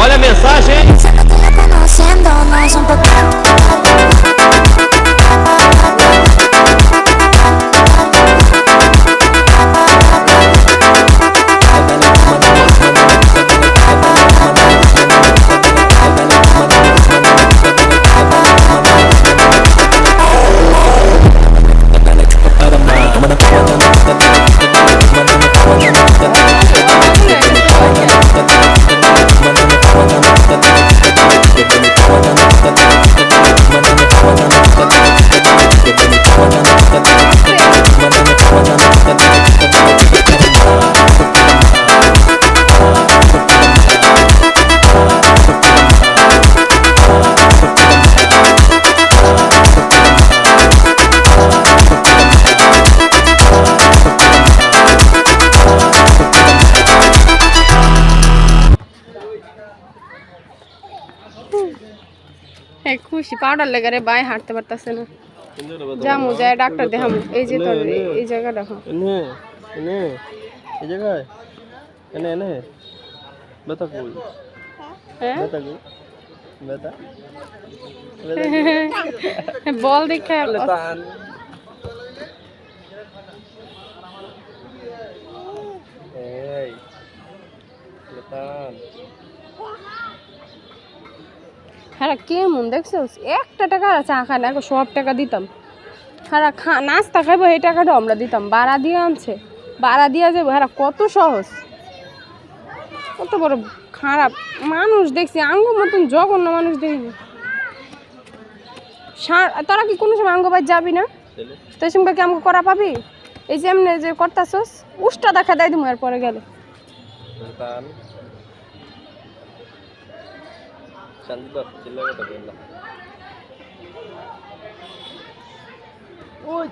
Olha a mensagem. Conociendo, no es un poco. খুশি powder লেগে রে ভাই হাঁটতে পারতেছে না যামু যায় ডাক্তার দেখামু এই যে তোর এই জায়গাটা এনে এনে এই জায়গায় এনে এনে ব্যথা কই হ্যাঁ ব্যথা কই ব্যথা বল দেখে লেতান এই লেতান হ্যাঁ কেমন দেখছিস একটা টাকা চা খায় না সব টাকা দিতাম হ্যাঁ নাস্তা খাইবো এই টাকাটা আমরা দিতাম বাড়া দিয়ে আনছে বাড়া দিয়ে যাবো হ্যাঁ কত সহজ কত বড় খারাপ মানুষ দেখছি আঙ্গ মতন জঘন্য মানুষ দেখবি তোরা কি কোনো সময় আঙ্গ বাই যাবি না তোর সঙ্গে কি আমাকে করা পাবি এই যে এমনি যে করতাছস উষ্টা দেখা দেয় তুমি আর পরে গেলে শান্তি চিল্লা কথা বললাম ওই